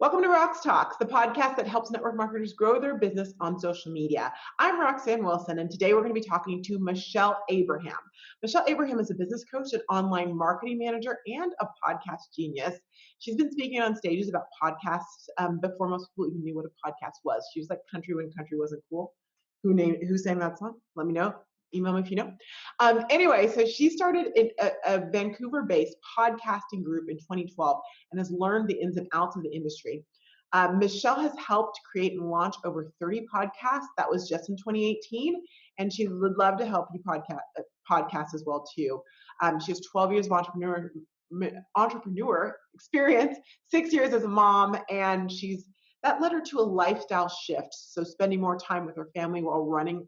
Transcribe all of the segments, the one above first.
Welcome to Roxtalks, the podcast that helps network marketers grow their business on social media. I'm Roxanne Wilson, and today we're going to be talking to Michelle Abraham. Michelle Abraham is a business coach, an online marketing manager, and a podcast genius. She's been speaking on stages about podcasts before most people even knew what a podcast was. She was like country when country wasn't cool. Who sang that song? Let me know. Email me if you know. Anyway, so she started a Vancouver-based podcasting group in 2012 and has learned the ins and outs of the industry. Michelle has helped create and launch over 30 podcasts. That was just in 2018, and she would love to help you podcast as well too. She has 12 years of entrepreneur experience, 6 years as a mom, and that led her to a lifestyle shift. So spending more time with her family while running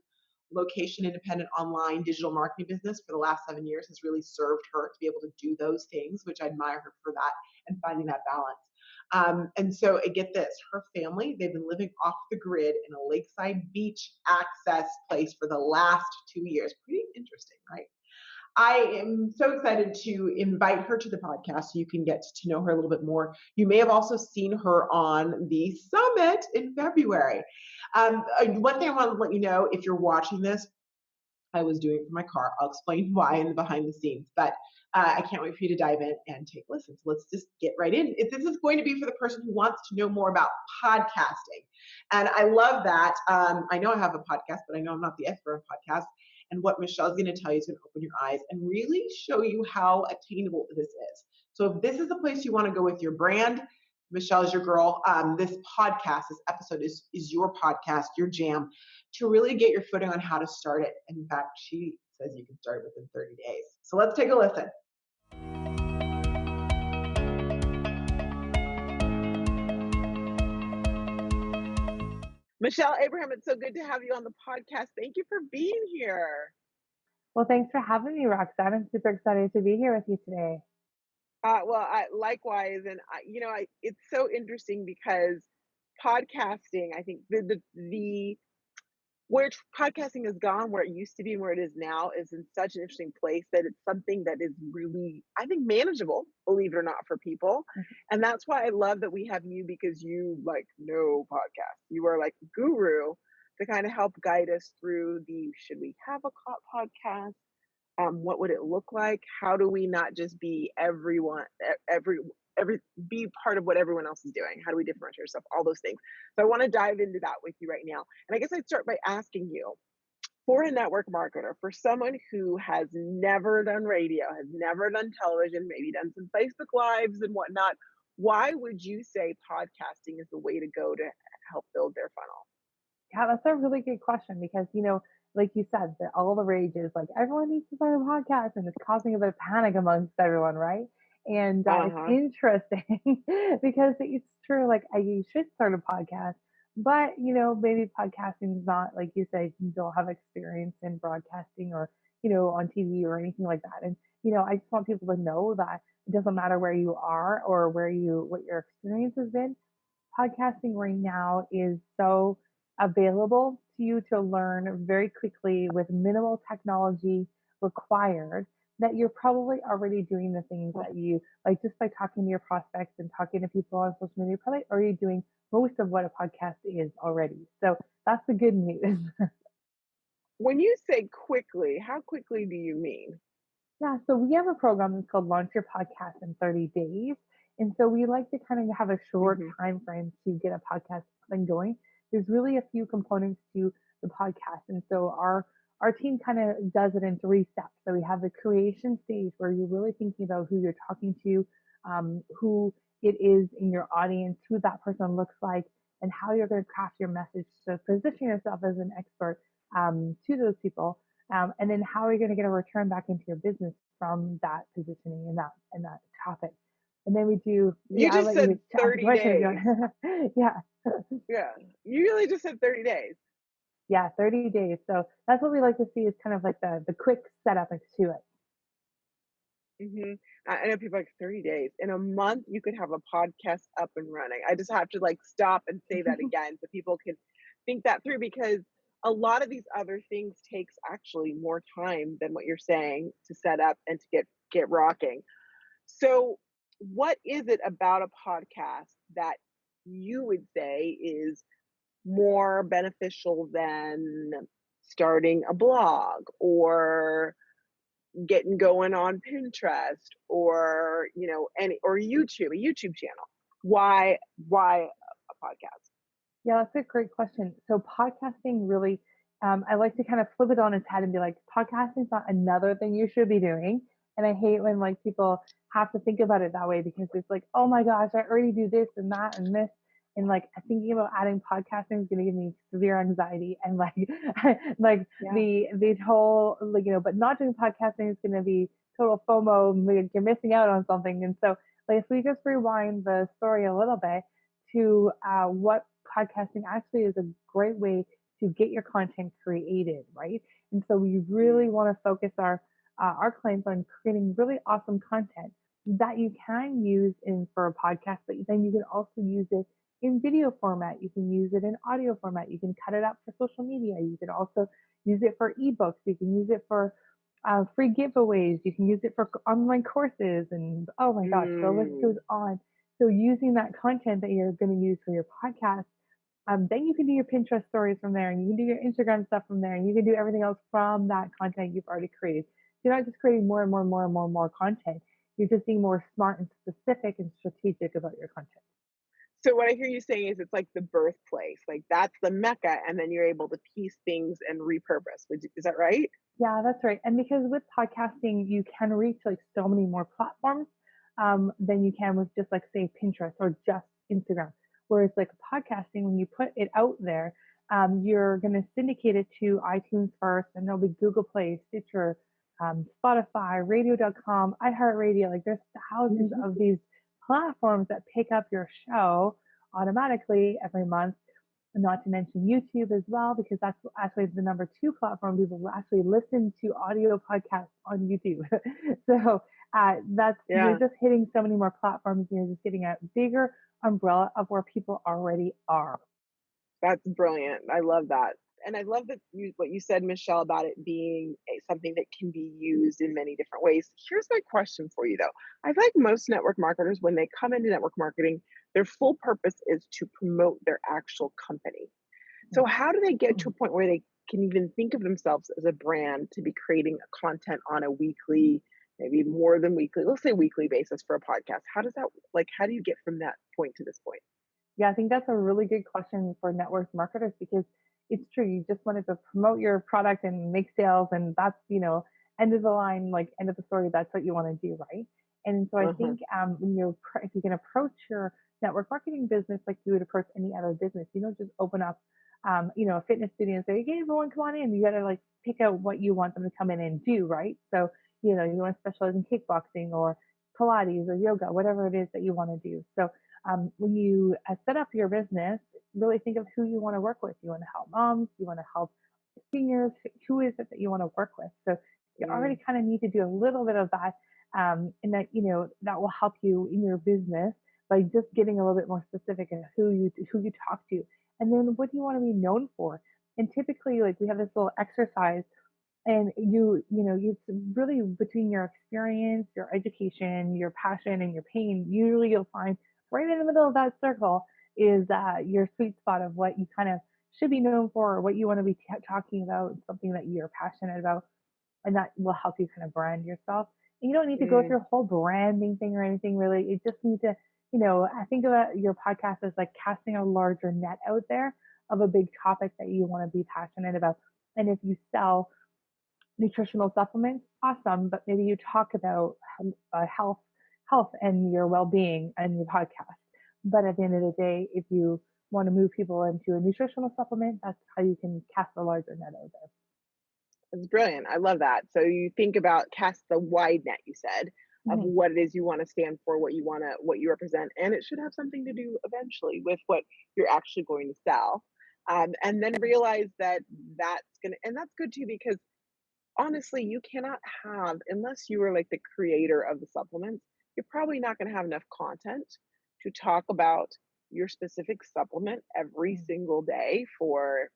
location independent online digital marketing business for the last 7 years has really served her to be able to do those things, which I admire her for that and finding that balance. And so get this, her family, they've been living off the grid in a lakeside beach access place for the last 2 years. Pretty interesting, right? I am so excited to invite her to the podcast so you can get to know her a little bit more. You may have also seen her on the summit in February. One thing I want to let you know, if you're watching this, I was doing it for my car. I'll explain why in the behind the scenes, but I can't wait for you to dive in and take a listen. So let's just get right in. This is going to be for the person who wants to know more about podcasting. And I love that. I know I have a podcast, but I know I'm not the expert on podcasts. And what Michelle's going to tell you is going to open your eyes and really show you how attainable this is. So if this is the place you want to go with your brand, Michelle is your girl. This episode is your podcast, your jam, to really get your footing on how to start it. In fact, she says you can start within 30 days. So let's take a listen. Michelle Abraham, it's so good to have you on the podcast. Thank you for being here. Well, thanks for having me, Roxanne. I'm super excited to be here with you today. Likewise, and it's so interesting because podcasting, I think where podcasting has gone, where it used to be and where it is now, is in such an interesting place that it's something that is really, I think, manageable, believe it or not, for people. Mhm. And that's why I love that we have you, because you know podcasts. You are like a guru to kind of help guide us through should we have a podcast? What would it look like? How do we not just be be part of what everyone else is doing? How do we differentiate ourselves? All those things. So I want to dive into that with you right now. And I guess I'd start by asking you, for a network marketer, for someone who has never done radio, has never done television, maybe done some Facebook Lives and whatnot, why would you say podcasting is the way to go to help build their funnel? Yeah, that's a really good question because, like you said, all the rage is like everyone needs to start a podcast and it's causing a bit of panic amongst everyone, right? And it's interesting because it's true. Like, you should start a podcast, but, maybe podcasting is not, like you said, you don't have experience in broadcasting or, on TV or anything like that. And, I just want people to know that it doesn't matter where you are or what your experience has been. Podcasting right now is so available to you to learn very quickly with minimal technology required that you're probably already doing the things that you like just by talking to your prospects and talking to people on social media, you're probably already doing most of what a podcast is already. So that's the good news. When you say quickly, how quickly do you mean? Yeah, so we have a program that's called Launch Your Podcast in 30 Days. And so we like to kind of have a short time frame to get a podcast up and going. There's really a few components to the podcast. And so our team kind of does it in 3 steps. So we have the creation stage where you're really thinking about who you're talking to, who it is in your audience, who that person looks like, and how you're going to craft your message to position yourself as an expert to those people. And then how are you going to get a return back into your business from that positioning and that topic? And then we do. You just said 30 days. Yeah. Yeah. You really just said 30 days. Yeah, 30 days. So that's what we like to see is kind of like the quick setup to it. I know people like 30 days. In a month, you could have a podcast up and running. I just have to stop and say that again so people can think that through, because a lot of these other things takes actually more time than what you're saying to set up and to get rocking. So what is it about a podcast that you would say is more beneficial than starting a blog or getting going on Pinterest or, any or a YouTube channel? Why a podcast? Yeah, that's a great question. So podcasting really, I like to kind of flip it on its head and be like, podcasting is not another thing you should be doing. And I hate when like people have to think about it that way because it's like, oh my gosh, I already do this and that and this. And like thinking about adding podcasting is going to give me severe anxiety and like, like Yeah. the whole like but not doing podcasting is going to be total FOMO. Like, you're missing out on something. And so like if we just rewind the story a little bit to what podcasting actually is a great way to get your content created, right? And so we really Mm, want to focus our clients on creating really awesome content that you can use in for a podcast, but then you can also use it in video format. You can use it in audio format. You can cut it up for social media. You can also use it for ebooks. You can use it for free giveaways. You can use it for online courses, and oh my gosh, the list goes mm. on. So using that content that you're going to use for your podcast, then you can do your Pinterest stories from there, and you can do your Instagram stuff from there, and you can do everything else from that content you've already created. So you're not just creating more and more and more and more and more content. You're just being more smart and specific and strategic about your content. So what I hear you saying is it's like the birthplace, like that's the Mecca, and then you're able to piece things and repurpose. Is that right? Yeah, that's right. And because with podcasting, you can reach like so many more platforms than you can with just like say Pinterest or just Instagram. Whereas like podcasting, when you put it out there, you're going to syndicate it to iTunes first, and there'll be Google Play, Stitcher, Spotify, Radio.com, iHeartRadio. Like there's thousands of these platforms that pick up your show automatically every month, not to mention YouTube as well, because that's actually the number two platform people will actually listen to audio podcasts on YouTube. So that's you're Yeah, just hitting so many more platforms. You're just getting a bigger umbrella of where people already are. that's brilliant. I love that. And I love that what you said, Michelle, about it being something that can be used in many different ways. Here's my question for you, though. I feel like most network marketers, when they come into network marketing, their full purpose is to promote their actual company. So, how do they get to a point where they can even think of themselves as a brand to be creating content on a weekly, maybe more than weekly, let's say weekly basis for a podcast? How does that, like, how do you get from that point to this point? Yeah, I think that's a really good question for network marketers because it's true. You just wanted to promote your product and make sales, and that's, end of the line, like end of the story. That's what you want to do, right? And so I Uh-huh. think when if you can approach your network marketing business like you would approach any other business, you don't just open up, a fitness studio and say, "Hey, everyone, come on in." You got to like pick out what you want them to come in and do, right? So you want to specialize in kickboxing or Pilates or yoga, whatever it is that you want to do. So when you set up your business, really think of who you want to work with. You want to help moms, you want to help seniors. Who is it that you want to work with? So you already Mm, kind of need to do a little bit of that, and that that will help you in your business by just getting a little bit more specific in who you talk to, and then what do you want to be known for? And typically, like we have this little exercise and it's really between your experience, your education, your passion, and your pain. Usually you'll find right in the middle of that circle is your sweet spot of what you kind of should be known for or what you want to be talking about, something that you're passionate about, and that will help you kind of brand yourself. And you don't need to go mm, through a whole branding thing or anything really. You just need to, I think about your podcast as like casting a larger net out there of a big topic that you want to be passionate about. And if you sell nutritional supplements, awesome. But maybe you talk about health and your well-being and your podcast. But at the end of the day, if you want to move people into a nutritional supplement, that's how you can cast a larger net out there. it's brilliant. I love that. So you think about cast the wide net, you said, of Mhm. what it is you want to stand for, what you represent, and it should have something to do eventually with what you're actually going to sell. And then realize that and that's good too because honestly, you cannot have unless you are like the creator of the supplements, you're probably not going to have enough content to talk about your specific supplement every Mhm. single day for,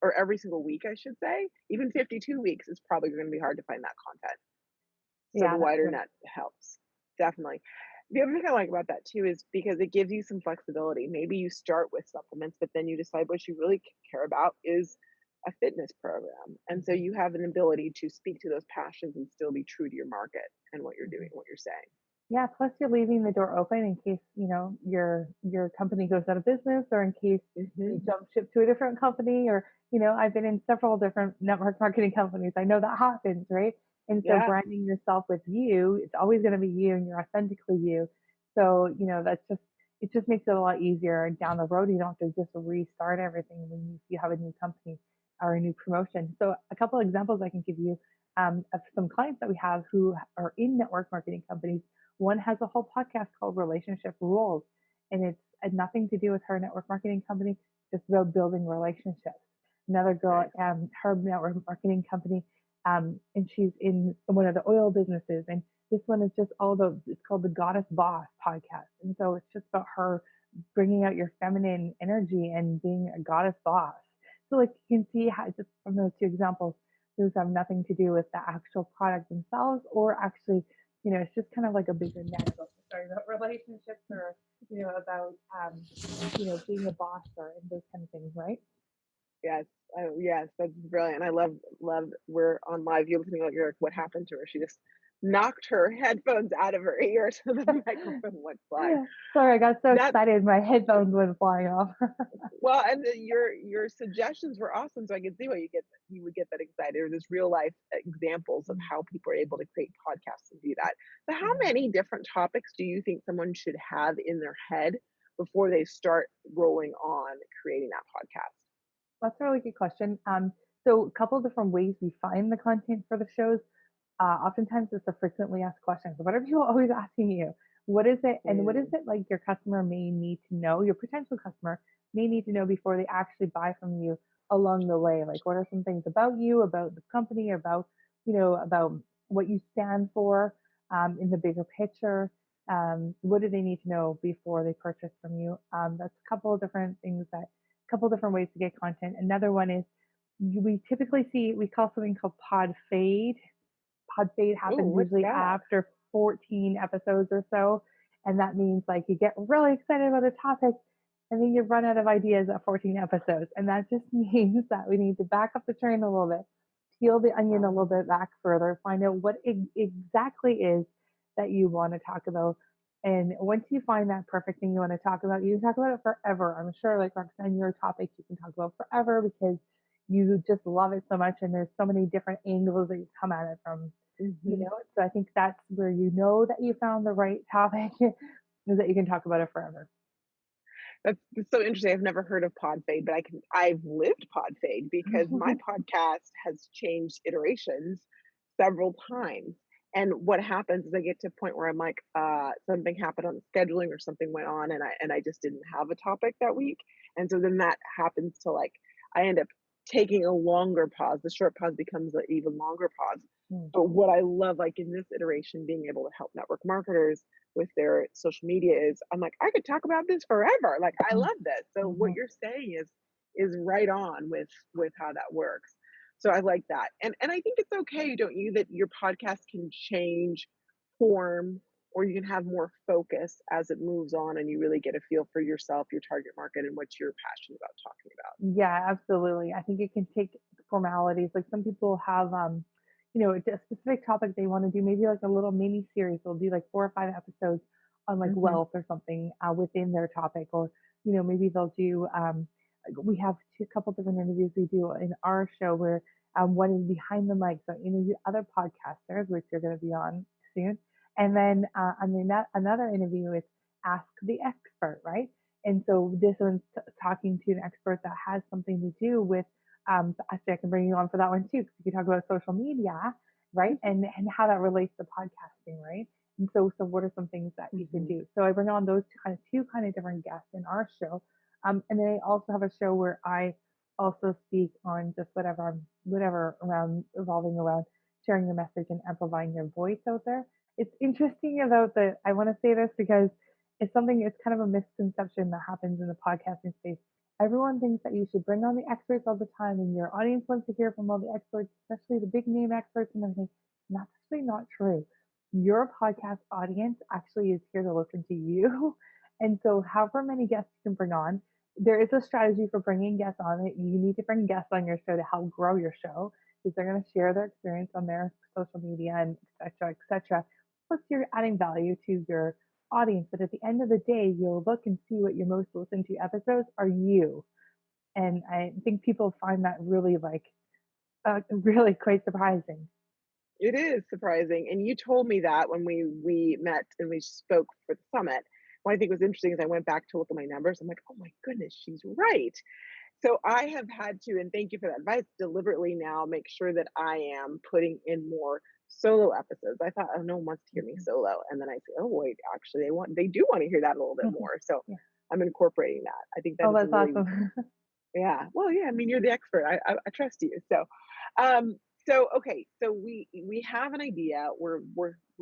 or every single week, I should say. Even 52 weeks is probably going to be hard to find that content. So Yeah, the that's wider right. net helps. Definitely. The other thing I like about that too is because it gives you some flexibility. Maybe you start with supplements, but then you decide what you really care about is a fitness program. And so Mhm, you have an ability to speak to those passions and still be true to your market and what you're doing, mhm. what you're saying. Yeah, plus you're leaving the door open in case, your company goes out of business or in case Hmm. you jump ship to a different company or, I've been in several different network marketing companies. I know that happens, right? And so Yeah. branding yourself with you, it's always going to be you and you're authentically you. So, it just makes it a lot easier down the road. You don't have to just restart everything when you have a new company or a new promotion. So a couple of examples I can give you of some clients that we have who are in network marketing companies. One has a whole podcast called Relationship Rules, and it's had nothing to do with her network marketing company, just about building relationships. Another girl, Nice. her network marketing company, and she's in one of the oil businesses. And this one is just all about, it's called the Goddess Boss podcast. And so it's just about her bringing out your feminine energy and being a goddess boss. So, like, you can see how just from those two examples, those have nothing to do with the actual product themselves or actually it's just kind of like a bigger net about sorry about relationships or about being a boss or and those kind of things, right? Yes. Oh, yes. That's brilliant. I love we're on live. You're listening, like, you're like, what happened to her? She just knocked her headphones out of her ear so the microphone went flying. Sorry, I got so That excited my headphones went flying off. Well, and your suggestions were awesome, so I can see why you would get that excited. There's real life examples of how people are able to create podcasts and do that. So, how Yeah. many different topics do you think someone should have in their head before they start rolling on creating that podcast? That's a really good question. So a couple different ways we find the content for the shows. Oftentimes it's a frequently asked question. So what are people always asking you? What is it, and what is Mm, it like your customer may need to know, your potential customer may need to know before they actually buy from you along the way? Like what are some things about you, about the company, about what you stand for in the bigger picture? What do they need to know before they purchase from you? That's a couple of different things that couple different ways to get content. Another one is we typically see we call something called pod fade. Pod fade ooh, happens what's usually that? after 14 episodes or so, and that means like you get really excited about a topic and then you run out of ideas at 14 episodes, and that just means that we need to back up the train a little bit, peel the onion a little bit back further, find out what exactly is that you want to talk about. And once you find that perfect thing you want to talk about, you can talk about it forever. I'm sure, like Roxanne, your topic you can talk about forever because you just love it so much, and there's so many different angles that you come at it from. Hmm. So I think that's where you know that you found the right topic is that you can talk about it forever. That's so interesting. I've never heard of pod fade, but I've lived pod fade because my podcast has changed iterations several times. And what happens is I get to a point where I'm like, something happened on the scheduling or something went on and I just didn't have a topic that week. And so then that happens to, like, I end up taking a longer pause. The short pause becomes an even longer pause. Mm, But what I love, like in this iteration, being able to help network marketers with their social media is I'm like, I could talk about this forever. Like, I mm, love this. So what mhm. you're saying is right on with how that works. So I like that. And I think it's okay, don't you, that your podcast can change form or you can have more focus as it moves on and you really get a feel for yourself, your target market, and what you're passionate about talking about. Yeah, absolutely. I think it can take formalities. Like some people have, a specific topic they want to do, maybe like a little mini series. They'll do like 4 or 5 episodes on like Hmm. wealth or something within their topic, or maybe they'll do. We have a couple different interviews we do in our show where one is behind the mic, so interview other podcasters, which you're going to be on soon, and then another interview is ask the expert, right? And so this one's talking to an expert that has something to do with, actually, I can bring you on for that one too, because you can talk about social media, right? And how that relates to podcasting, right? And so what are some things that you can Hmm. do? So I bring on those two kind of different guests in our show. And then I also have a show where I also speak on just whatever around revolving around sharing your message and amplifying your voice out there. It's interesting about I want to say this because it's kind of a misconception that happens in the podcasting space. Everyone thinks that you should bring on the experts all the time and your audience wants to hear from all the experts, especially the big name experts and everything. And that's actually not true. your podcast audience actually is here to listen to you. And so, however many guests you can bring on, there is a strategy for bringing guests on it. You need to bring guests on your show to help grow your show because they're going to share their experience on their social media and et cetera, et cetera. Plus, you're adding value to your audience. But at the end of the day, you'll look and see what your most listened to episodes are you. And I think people find that really really quite surprising. It is surprising, and you told me that when we met and we spoke for the summit. What I think was interesting is I went back to look at my numbers. I'm like, "Oh my goodness, she's right." So I have had to, and thank you for that advice, deliberately now make sure that I am putting in more solo episodes. I thought, "Oh, no one wants to hear me Mhm. solo," and then I say, "Oh, wait, actually, they do wanna hear that a little bit Mhm. more." So Yeah. I'm incorporating that. I think that Oh, is a that's really awesome. yeah. Well, yeah, I mean, you're the expert. I trust you. Um, okay, so we have an idea. We're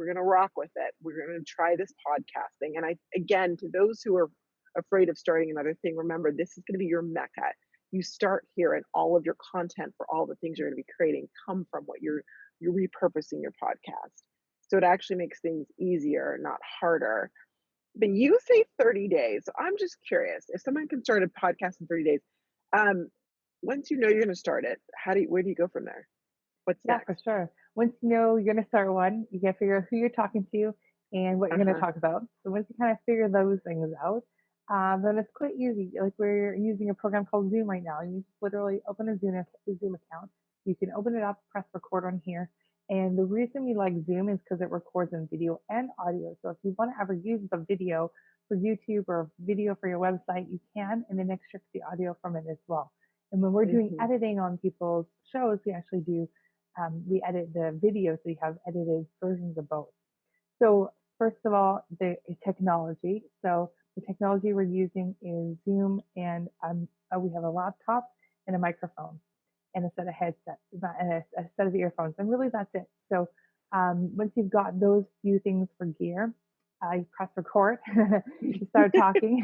gonna rock with it. We're gonna try this podcasting. And I again, to those who are afraid of starting another thing, remember this is gonna be your Mecca. You start here, and all of your content for all the things you're gonna be creating come from what you're repurposing your podcast. So it actually makes things easier, not harder. But you say 30 days. So I'm just curious, if someone can start a podcast in 30 days, um, once you know you're gonna start it, where do you go from there? What's Yeah, for next? sure. Once you know you're gonna start one, you gotta figure out who you're talking to and what you're gonna Uh-huh. talk about. So once you kind of figure those things out, then it's quite easy. Like we're using a program called Zoom right now. You just literally open a Zoom account. You can open it up, press record on here. And the reason we like Zoom is because it records in video and audio. So if you want to ever use the video for YouTube or video for your website, you can, and then extract the audio from it as well. And when we're doing Mhm. editing on people's shows, we edit the video, so you have edited versions of both. So first of all, the technology. So the technology we're using is Zoom, and we have a laptop and a microphone and a set of headsets and a set of earphones, and really that's it. So once you've got those few things for gear, you press record, you start talking,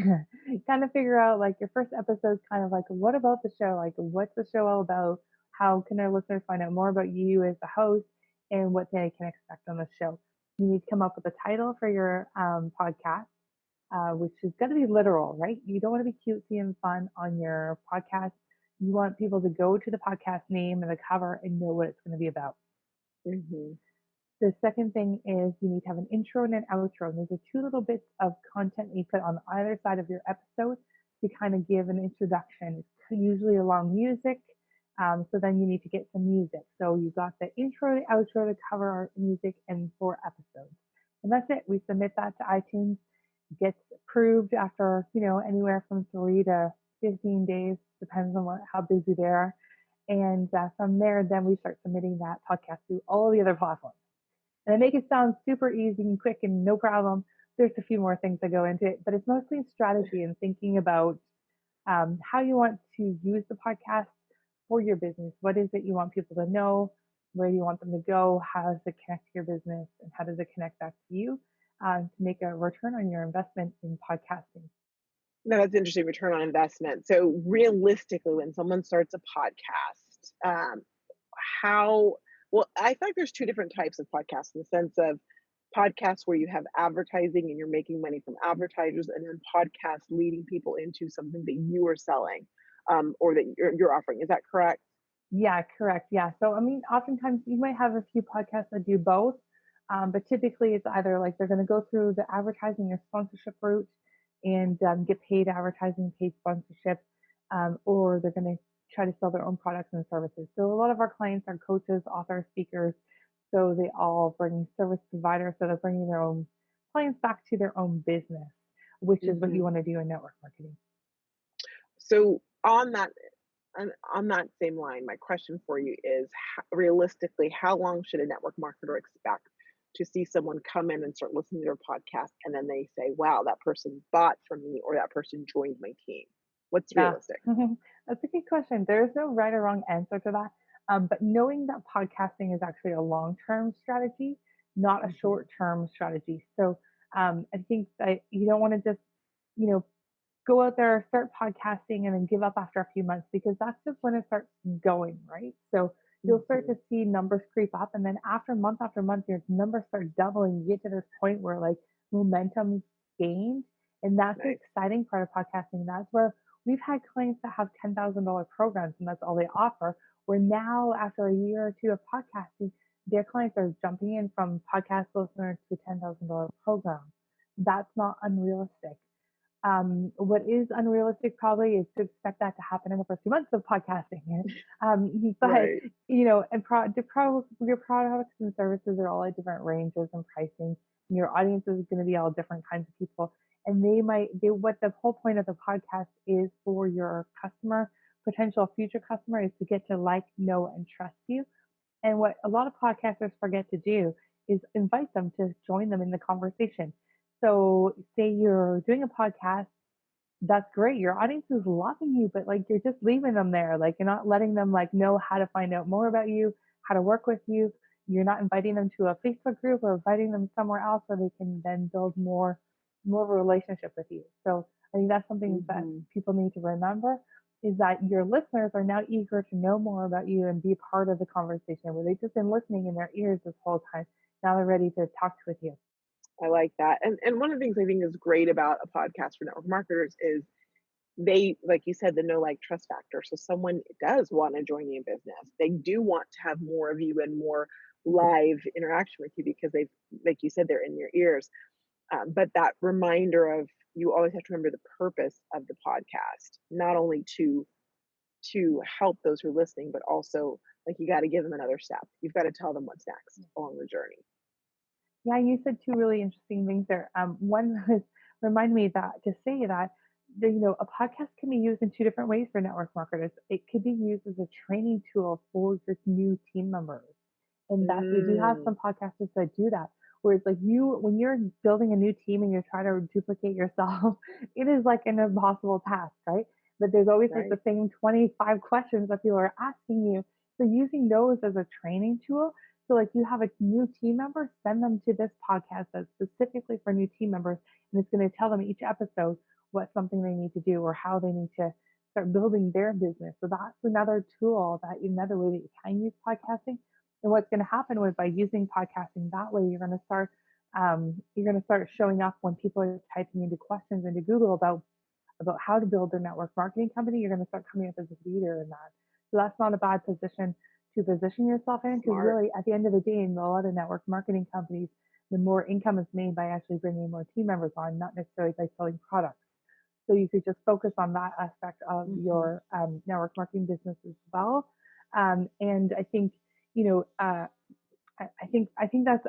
you kind of figure out like your first episode, kind of like what about the show? Like what's the show all about? How can our listeners find out more about you as the host and what they can expect on the show? You need to come up with a title for your podcast, which is going to be literal, right? You don't want to be cutesy and fun on your podcast. You want people to go to the podcast name and the cover and know what it's going to be about. Mhm. The second thing is you need to have an intro and an outro. And those are two little bits of content you put on either side of your episode to kind of give an introduction. It's usually along music. So then you need to get some music. So you've got the intro, the outro, the cover art, music, and 4 episodes. And that's it. We submit that to iTunes. Gets approved after, anywhere from 3 to 15 days, depends on how busy they are. And from there, then we start submitting that podcast to all the other platforms. And I make it sound super easy and quick and no problem. There's a few more things that go into it, but it's mostly strategy and thinking about how you want to use the podcast for your business. What is it you want people to know? Where do you want them to go? How does it connect to your business? And how does it connect back to you to make a return on your investment in podcasting? No, that's interesting, return on investment. So realistically, when someone starts a podcast, how well, I think there's 2 different types of podcasts in the sense of podcasts where you have advertising and you're making money from advertisers, and then podcasts leading people into something that you are selling, or that you're offering. Is that correct? Yeah, correct. Yeah. So, I mean, oftentimes you might have a few podcasts that do both, but typically it's either like they're going to go through the advertising or sponsorship route and get paid advertising, paid sponsorship, or they're going to try to sell their own products and services. So, a lot of our clients are coaches, authors, speakers. So, they all bring service providers. So, they're bringing their own clients back to their own business, which is what you Mhm. want to do in network marketing. So on that same line, my question for you is realistically, how long should a network marketer expect to see someone come in and start listening to their podcast and then they say, wow, that person bought from me or that person joined my team? What's Yeah, realistic? that's a good question. There's no right or wrong answer to that. But knowing that podcasting is actually a long-term strategy, not a Hmm. short-term strategy. So I think that you don't want to just, you know, go out there, start podcasting, and then give up after a few months because that's just when it starts going, right? So you'll start Mhm. to see numbers creep up. And then after month, your numbers start doubling. You get to this point where like momentum's gained. And that's the Nice. exciting part of podcasting. That's where we've had clients that have $10,000 programs and that's all they offer. Where now, after a year or two of podcasting, their clients are jumping in from podcast listener to $10,000 program. That's not unrealistic. What is unrealistic probably is to expect that to happen in the first 2 months of podcasting. But Right. your products and services are all at different ranges and pricing. And your audience is going to be all different kinds of people, and what the whole point of the podcast is for your customer, potential future customer, is to get to like, know, and trust you. And what a lot of podcasters forget to do is invite them to join them in the conversation. So, say you're doing a podcast, that's great. Your audience is loving you, but like you're just leaving them there. Like you're not letting them like know how to find out more about you, how to work with you. You're not inviting them to a Facebook group or inviting them somewhere else where they can then build more of a relationship with you. So I think that's something that Mhm. people need to remember, is that your listeners are now eager to know more about you and be part of the conversation where they've just been listening in their ears this whole time. Now they're ready to talk with you. I like that. And one of the things I think is great about a podcast for network marketers is they, like you said, the know like trust factor. So someone does want to join you in business. They do want to have more of you and more live interaction with you because they've, like you said, they're in your ears. But that reminder of, you always have to remember the purpose of the podcast, not only to help those who are listening, but also like you got to give them another step. You've got to tell them what's next along the journey. Yeah, you said two really interesting things there. One was remind me that to say that a podcast can be used in two different ways for network marketers. It could be used as a training tool for your new team members, and that we do have Mm, some podcasters that do that. Where it's like when you're building a new team and you're trying to duplicate yourself, it is like an impossible task, right? But there's always like right. the same 25 questions that people are asking you. So using those as a training tool, so like you have a new team member, send them to this podcast that's specifically for new team members, and it's going to tell them each episode what's something they need to do or how they need to start building their business. So that's another way that you can use podcasting. And what's going to happen with by using podcasting that way, you're going to start showing up when people are typing into questions into Google about how to build their network marketing company. You're going to start coming up as a leader in that. So that's not a bad position to position yourself in, because Smart. really at the end of the day, in a lot of network marketing companies, the more income is made by actually bringing more team members on, not necessarily by selling products. So you could just focus on that aspect of Mhm. your network marketing business as well. And I think, you know, I think that's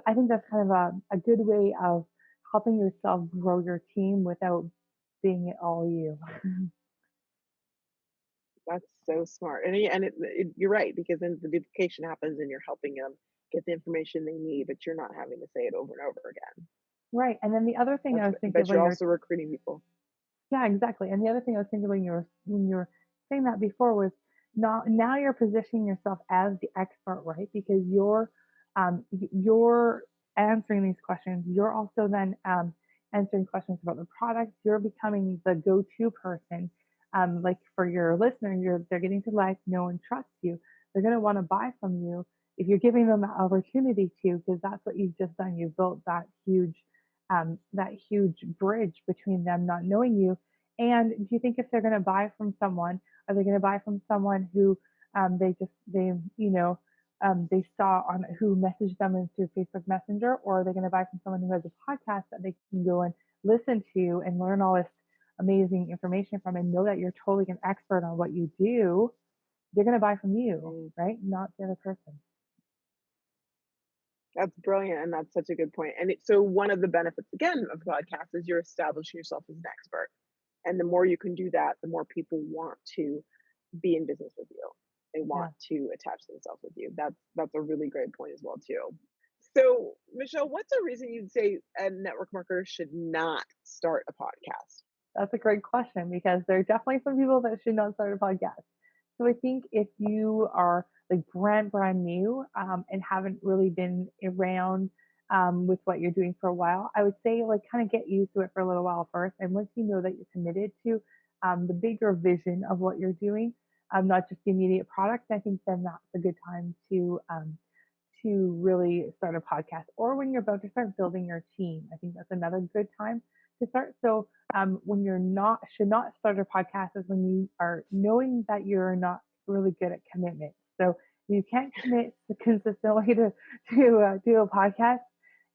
kind of a good way of helping yourself grow your team without being it all you. That's so smart. And you're right, because then the duplication happens and you're helping them get the information they need, but you're not having to say it over and over again. Right. And then the other thing I was thinking But when you're you're also recruiting people. yeah, exactly. And the other thing I was thinking when you were saying that before was, now you're positioning yourself as the expert, right? Because you're answering these questions. You're also then answering questions about the products. You're becoming the go-to person. Like for your listener, they're getting to like, know, and trust you. They're going to want to buy from you if you're giving them the opportunity to, because that's what you've just done. You've built that huge bridge between them not knowing you. And do you think if they're going to buy from someone, are they going to buy from someone who they saw on who messaged them in through Facebook Messenger, or are they going to buy from someone who has a podcast that they can go and listen to and learn all this amazing information from and know that you're totally an expert on what you do? They're going to buy from you, Mm, right? Not the other person. that's brilliant, and that's such a good point. So one of the benefits again of the podcast is you're establishing yourself as an expert. And the more you can do that, the more people want to be in business with you. They Yeah. want to attach themselves with you. That's a really great point as well too. So, Michelle, what's a reason you'd say a network marketer should not start a podcast? That's a great question, because there are definitely some people that should not start a podcast. So I think if you are like brand new and haven't really been around with what you're doing for a while, I would say like kind of get used to it for a little while first. And once you know that you're committed to the bigger vision of what you're doing, not just the immediate product, I think then that's a good time to really start a podcast. Or when you're about to start building your team, I think that's another good time to start. So when you're not should not start a podcast is when you are knowing that you're not really good at commitment. So you can't commit consistently to do a podcast.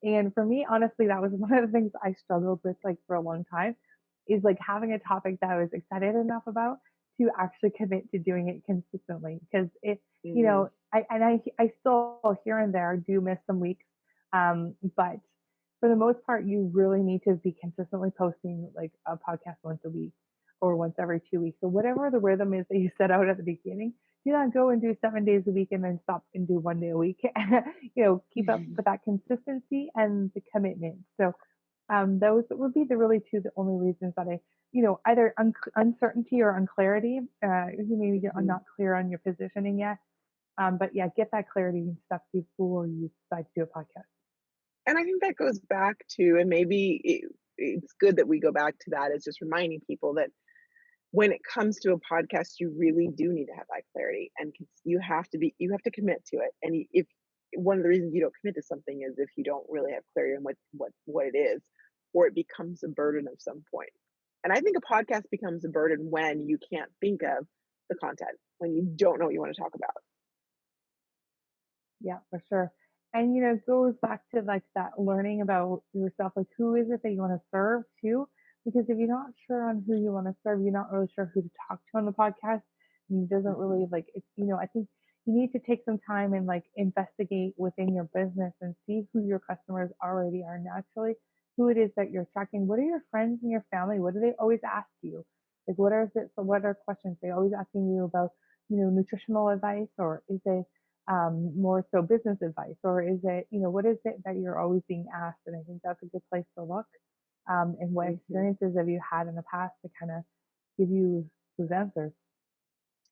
And for me, honestly, that was one of the things I struggled with like for a long time, is like having a topic that I was excited enough about to actually commit to doing it consistently. Because it, you Mm-hmm. know, I still here and there do miss some weeks, but for the most part, you really need to be consistently posting like a podcast once a week or once every 2 weeks. So whatever the rhythm is that you set out at the beginning, do not go and do 7 days a week and then stop and do 1 day a week. Keep up with that consistency and the commitment. So those would be the really the only reasons that either uncertainty or unclarity. Maybe you're Mm-hmm. not clear on your positioning yet. But yeah, get that clarity and stuff before you decide to do a podcast. And I think that goes back to, and maybe it's good that we go back to that, is just reminding people that when it comes to a podcast, you really do need to have that clarity, and you have to commit to it. And if one of the reasons you don't commit to something is if you don't really have clarity on what it is, or it becomes a burden of some point. And I think a podcast becomes a burden when you can't think of the content, when you don't know what you want to talk about. Yeah, for sure. And it goes back to like that learning about yourself, like who is it that you want to serve too? Because if you're not sure on who you want to serve, you're not really sure who to talk to on the podcast. And it doesn't Mhm. really like I think you need to take some time and like investigate within your business and see who your customers already are naturally, who it is that you're attracting. What are your friends and your family? What do they always ask you? Like what are questions they always asking you about, nutritional advice, or is it more so business advice, or is it, what is it that you're always being asked? And I think that's a good place to look. And what Mhm. experiences have you had in the past to kind of give you those answers?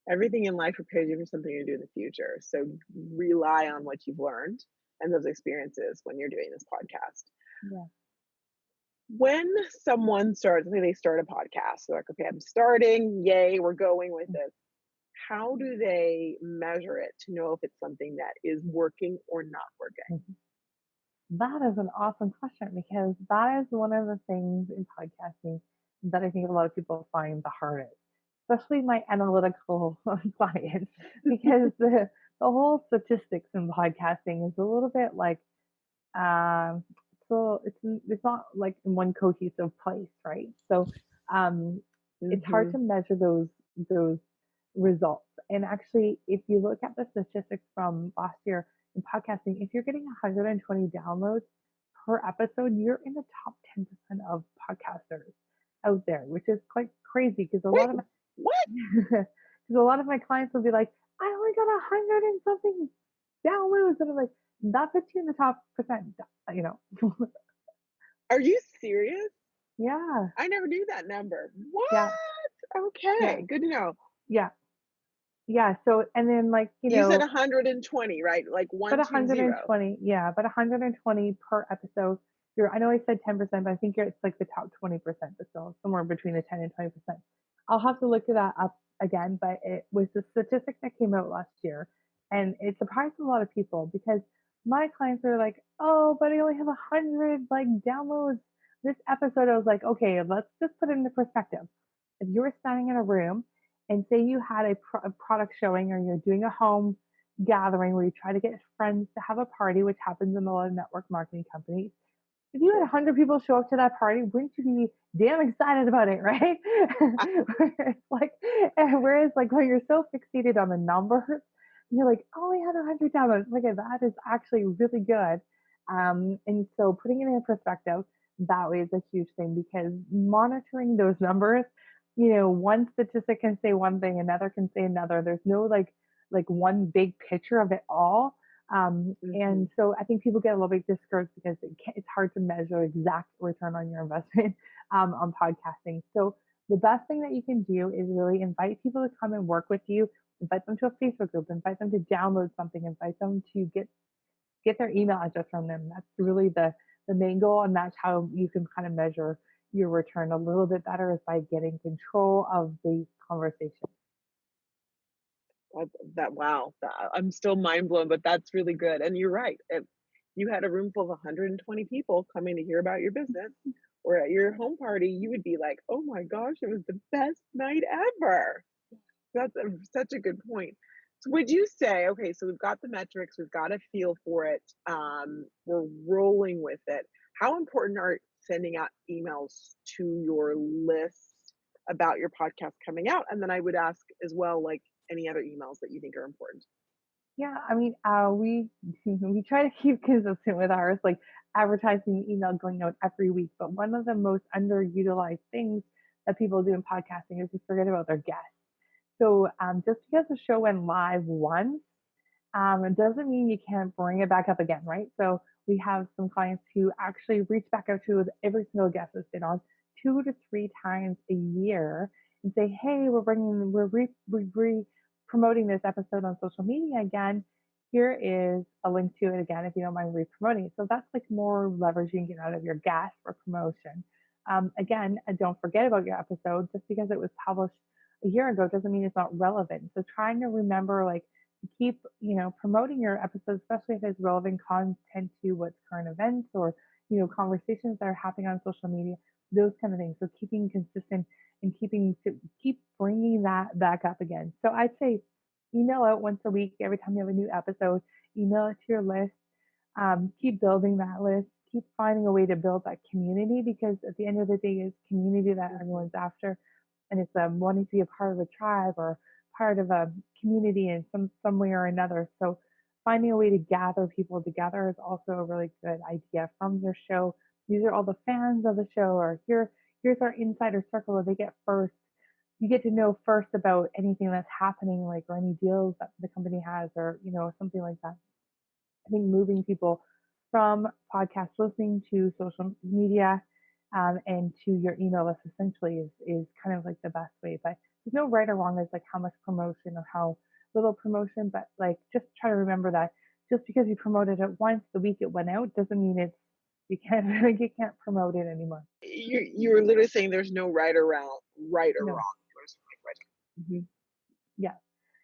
Everything in life prepares you for something to do in the future. So rely on what you've learned and those experiences when you're doing this podcast. Yeah. When someone starts, say they start a podcast, they're like, okay, I'm starting, yay, we're going with this. How do they measure it to know if it's something that is working or not working? Mhm. That is an awesome question, because that is one of the things in podcasting that I think a lot of people find the hardest, especially my analytical clients, because the whole statistics in podcasting is a little bit like Um, so it's not like in one cohesive place, right? So um, it's hard Hmm. to measure those results. And actually, if you look at the statistics from last year in podcasting, if you're getting 120 downloads per episode, you're in the top 10% of podcasters out there, which is quite crazy because a Wait, lot of what? because a lot of my clients will be like, I only got 100 and something downloads, and I'm like, that puts you in the top percent, you know. Are you serious? Yeah, I never knew that number. yeah, What? yeah, Okay, good to know. yeah, yeah. So, and then like, You said 120, right? Like but 120. 120, yeah, but 120 per episode. I know I said 10%, but I think it's like the top 20%, but still somewhere between the 10 and 20%. I'll have to look that up again, but it was the statistic that came out last year, and it surprised a lot of people because my clients are like, "Oh, but I only have 100 like downloads this episode." I was like, "Okay, let's just put it into perspective. If you were standing in a room and say you had a product showing, or you're doing a home gathering where you try to get friends to have a party, which happens in a lot of network marketing companies. If you had Sure. 100 people show up to that party, wouldn't you be damn excited about it, right? whereas, like, whereas, like, when you're so fixated on the numbers, you're like, oh, I had 100 downloads. Like, that is actually really good. And so putting it in perspective that way is a huge thing, because monitoring those numbers, one statistic can say one thing, another can say another. There's no like one big picture of it all. Hmm. And so I think people get a little bit discouraged because it's hard to measure exact return on your investment on podcasting. So the best thing that you can do is really invite people to come and work with you, invite them to a Facebook group, invite them to download something, invite them to get their email address from them. That's really the main goal, and that's how you can kind of measure your return a little bit better, is by getting control of the conversation. Wow, I'm still mind blown, but that's really good. And you're right. If you had a room full of 120 people coming to hear about your business or at your home party, you would be like, oh my gosh, it was the best night ever. Such a good point. So would you say, okay, so we've got the metrics, we've got a feel for it, we're rolling with it. How important are sending out emails to your list about your podcast coming out? And then I would ask as well, like any other emails that you think are important. Yeah, I mean, we we try to keep consistent with ours, like advertising email going out every week. But one of the most underutilized things that people do in podcasting is they forget about their guests. So just because the show went live once, it doesn't mean you can't bring it back up again, right? So we have some clients who actually reach back out to every single guest that's been on 2 to 3 times a year and say, hey, we're promoting this episode on social media again. Here is a link to it again if you don't mind re-promoting it. So that's like more leveraging it out of your guest for promotion. Again, don't forget about your episode. Just because it was published a year ago doesn't mean it's not relevant. So trying to remember like to keep, promoting your episodes, especially if it's relevant content to what's current events or, conversations that are happening on social media, those kind of things. So keeping consistent and keep bringing that back up again. So I'd say email out once a week, every time you have a new episode, email it to your list, keep building that list, keep finding a way to build that community because at the end of the day, it's community that everyone's after, and it's wanting to be a part of a tribe or part of a community in some way or another. So finding a way to gather people together is also a really good idea from your show. These are all the fans of the show, or here's our insider circle where they get first. You get to know first about anything that's happening, like or any deals that the company has, or something like that. I think moving people from podcast listening to social media and to your email list essentially is kind of like the best way. But there's no right or wrong as like how much promotion or how little promotion, but like just try to remember that just because you promoted it once the week it went out doesn't mean it's you can't you can't promote it anymore. You were literally saying there's no right or No. wrong. Mm-hmm. Yeah.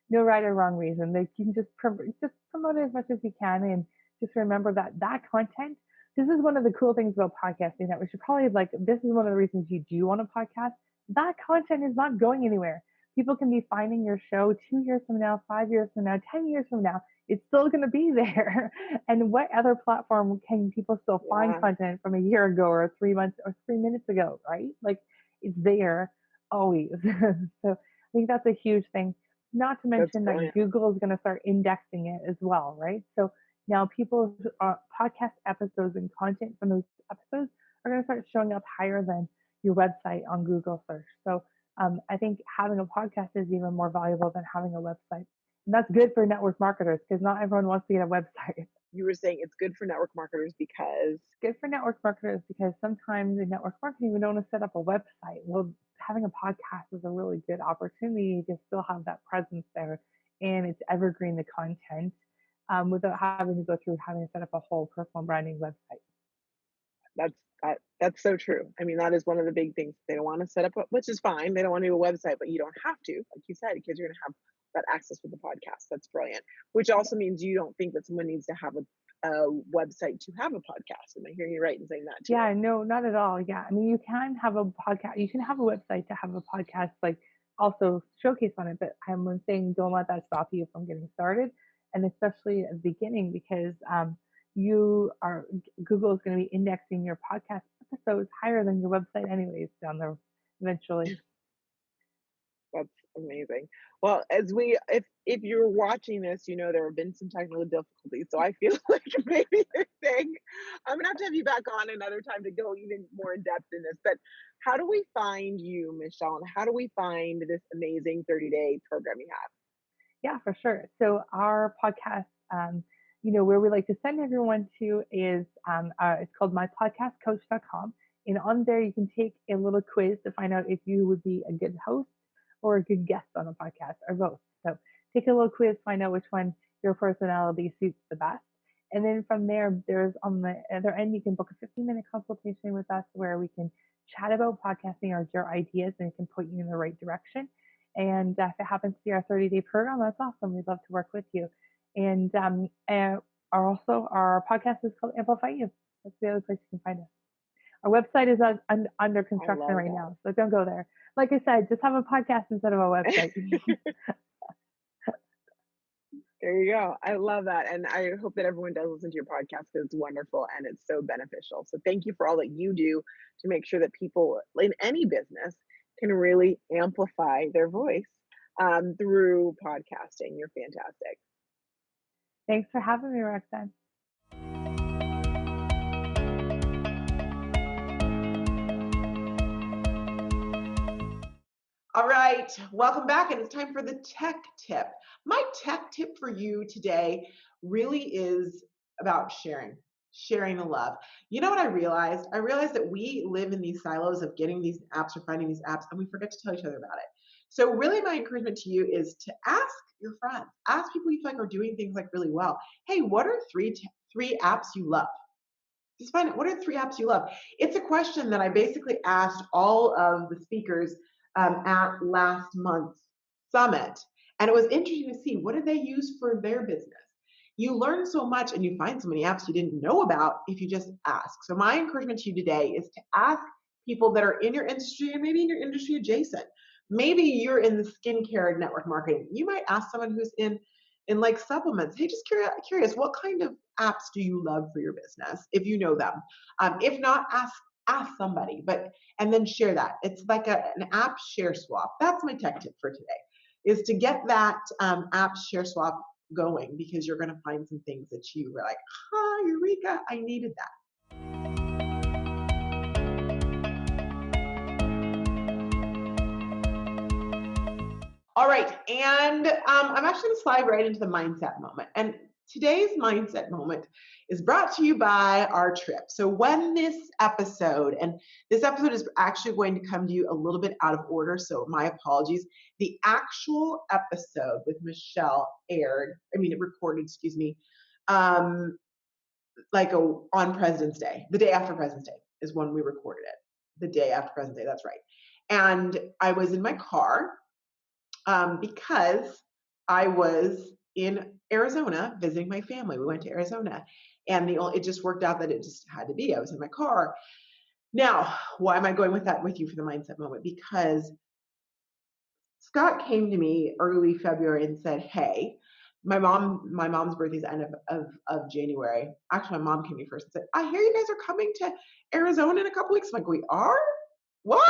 No right or wrong reason. Like you can just promote it as much as you can, and just remember that that content. This is one of the cool things about podcasting that we should probably like. This is one of the reasons you do want to podcast. That content is not going anywhere. People can be finding your show 2 years from now, 5 years from now, 10 years from now. It's still going to be there. And what other platform can people still find Yeah, content from a year ago or 3 months or 3 minutes ago, right? Like it's there always. So I think that's a huge thing. Not to that's mention that brilliant. Google is going to start indexing it as well, right? So now people's podcast episodes and content from those episodes are going to start showing up higher than your website on Google search. So I think having a podcast is even more valuable than having a website. And that's good for network marketers because not everyone wants to get a website. You were saying it's good for network marketers because Good for network marketers because sometimes in network marketing, we don't want to set up a website. Well, having a podcast is a really good opportunity to still have that presence there and it's evergreen the content without having to go through having to set up a whole personal branding website. that's so true. I mean, that is one of the big things. They don't want to set up, which is fine. They don't want to do a website, but you don't have to, like you said, because you're going to have that access with the podcast. That's brilliant. Which also means you don't think that someone needs to have a website to have a podcast. Am I hearing you right in saying that too? Yeah, no, not at all. Yeah. I mean, you can have a podcast, you can have a website to have a podcast, like also showcase on it. But I'm saying don't let that stop you from getting started. And especially at the beginning, because Google is going to be indexing your podcast episodes higher than your website, anyways, down there eventually. That's amazing. Well, if you're watching this, you know there have been some technical difficulties. So I feel like maybe you're saying I'm gonna have to have you back on another time to go even more in depth in this. But how do we find you, Michelle? And how do we find this amazing 30-day program you have? Yeah, for sure. So our podcast, where we like to send everyone to is it's called mypodcastcoach.com. And on there, you can take a little quiz to find out if you would be a good host or a good guest on a podcast or both. So take a little quiz, find out which one your personality suits the best. And then from there, there's on the other end, you can book a 15-minute consultation with us where we can chat about podcasting or your ideas and it can point you in the right direction. And if it happens to be our 30-day program, that's awesome. We'd love to work with you. And our podcast is called Amplify You. That's the other place you can find us. Our website is under I construction love right that. now, so don't go there. Like I said, just have a podcast instead of a website. There you go. I love that. And I hope that everyone does listen to your podcast because it's wonderful and it's so beneficial. So thank you for all that you do to make sure that people in any business can really amplify their voice through podcasting. You're fantastic. Thanks for having me, Roxanne. All right, welcome back, and it's time for the tech tip. My tech tip for you today really is about sharing the love. You know what I realized? I realized that we live in these silos of getting these apps or finding these apps, and we forget to tell each other about it. So really my encouragement to you is to ask your friends, ask people you feel like are doing things like really well. Hey, what are three apps you love? Just find out, what are 3 apps you love? It's a question that I basically asked all of the speakers at last month's summit. And it was interesting to see, what did they use for their business? You learn so much and you find so many apps you didn't know about if you just ask. So my encouragement to you today is to ask people that are in your industry and maybe in your industry adjacent. Maybe you're in the skincare network marketing. You might ask someone who's in like supplements. Hey, just curious, what kind of apps do you love for your business if you know them? If not, ask somebody, and then share that. It's like an app share swap. That's my tech tip for today, is to get that app share swap going, because you're going to find some things that you were like, eureka, I needed that. All right, and I'm actually going to slide right into the mindset moment. And today's mindset moment is brought to you by our trip. So when this episode is actually going to come to you a little bit out of order, so my apologies. The actual episode with Michelle recorded, on President's Day. The day after President's Day is when we recorded it. The day after President's Day, that's right. And I was in my car because I was in Arizona visiting my family. We went to Arizona, and it just worked out that it just had to be. I was in my car. Now, why am I going with you for the mindset moment? Because Scott came to me early February and said, "Hey, my mom's birthday's end of January. Actually, my mom came to me first and said, I hear you guys are coming to Arizona in a couple weeks." I'm like, "We are? What?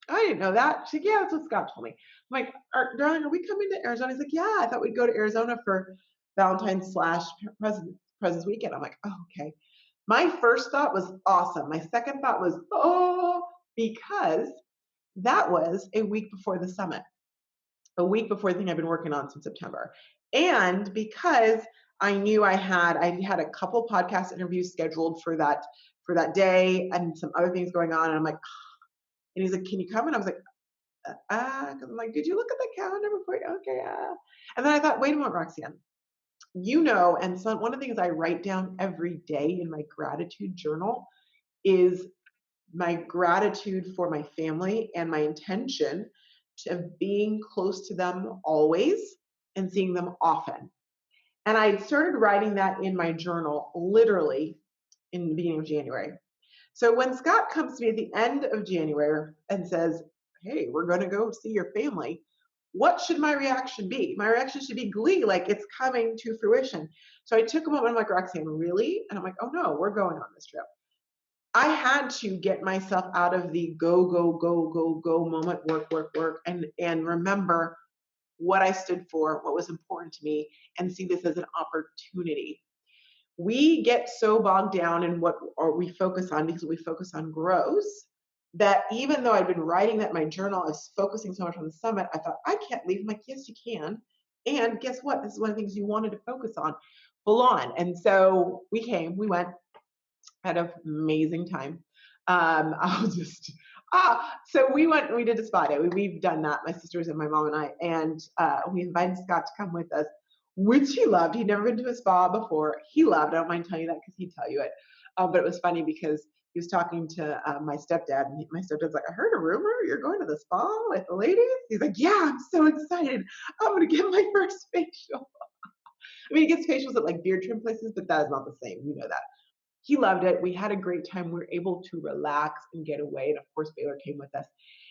I didn't know that." She's like, "Yeah, that's what Scott told me." I'm like, "Darling, are we coming to Arizona?" He's like, "Yeah, I thought we'd go to Arizona for Valentine's / President's weekend." I'm like, "Oh, okay." My first thought was awesome. My second thought was, because that was a week before the summit, a week before the thing I've been working on since September. And because I knew I had a couple podcast interviews scheduled for that day and some other things going on. And I'm like, and he's like, "Can you come?" And I was like, because I'm like, "Did you look at the calendar before?" Okay, And then I thought, wait a minute, Roxanne, and so one of the things I write down every day in my gratitude journal is my gratitude for my family and my intention of being close to them always and seeing them often. And I started writing that in my journal literally in the beginning of January. So when Scott comes to me at the end of January and says, "Hey, we're going to go see your family," what should my reaction be? My reaction should be glee, like it's coming to fruition. So I took a moment. I'm like, "Roxanne, really?" And I'm like, "Oh no, we're going on this trip." I had to get myself out of the go, go, go, go, go moment, work, and remember what I stood for, what was important to me, and see this as an opportunity. We get so bogged down in what we focus on, because we focus on gross, that even though I'd been writing that in my journal, I was focusing so much on the summit, I thought, I can't leave. I'm like, yes, you can. And guess what? This is one of the things you wanted to focus on full on. And so we went, had an amazing time. So we did a spa day. We've done that, my sisters and my mom and I, and we invited Scott to come with us. which he loved. He'd never been to a spa before. He loved. I don't mind telling you that because he'd tell you it. But it was funny because he was talking to my stepdad, and my stepdad's like, I heard a rumor you're going to the spa with the ladies. He's like, yeah, I'm so excited. I'm going to get my first facial. I mean, he gets facials at like beard trim places, but that is not the same. You know that. He loved it. We had a great time. We were able to relax and get away. And of course, Baylor came with us.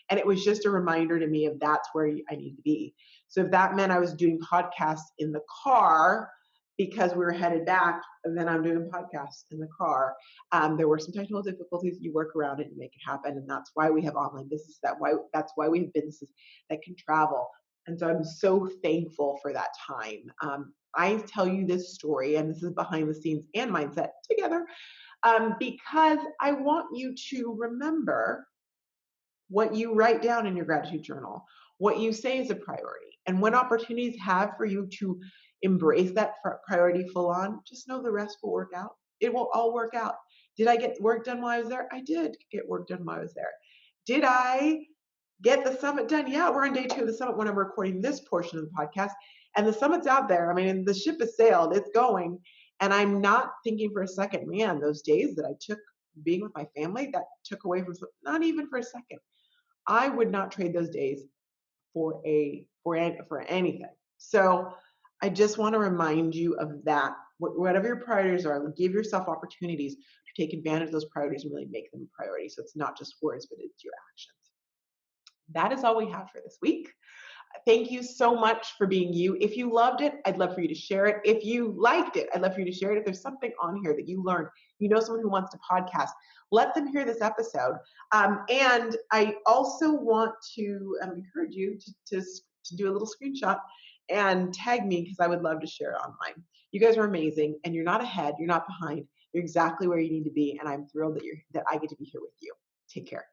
And it was just a reminder to me of that's where I need to be. So if that meant I was doing podcasts in the car because we were headed back, and then I'm doing podcasts in the car. There were some technical difficulties. You work around it and make it happen. And that's why we have online businesses. That's why we have businesses that can travel. And so I'm so thankful for that time. I tell you this story, and this is behind the scenes and mindset together, because I want you to remember what you write down in your gratitude journal, what you say is a priority. And when opportunities have for you to embrace that priority full on, just know the rest will work out. It will all work out. Did I get work done while I was there? I did get work done while I was there. Did I get the summit done? Yeah, we're on day 2 of the summit when I'm recording this portion of the podcast. And the summit's out there. I mean, the ship has sailed, it's going. And I'm not thinking for a second, man, those days that I took being with my family, that took away from, not even for a second. I would not trade those days for anything. So I just want to remind you of that. Whatever your priorities are, give yourself opportunities to take advantage of those priorities and really make them a priority. So it's not just words, but it's your actions. That is all we have for this week. Thank you so much for being you. If you loved it, I'd love for you to share it. If you liked it, I'd love for you to share it. If there's something on here that you learned, you know someone who wants to podcast, let them hear this episode. And I also want to encourage you to do a little screenshot and tag me because I would love to share it online. You guys are amazing, and you're not ahead, you're not behind. You're exactly where you need to be, and I'm thrilled that I get to be here with you. Take care.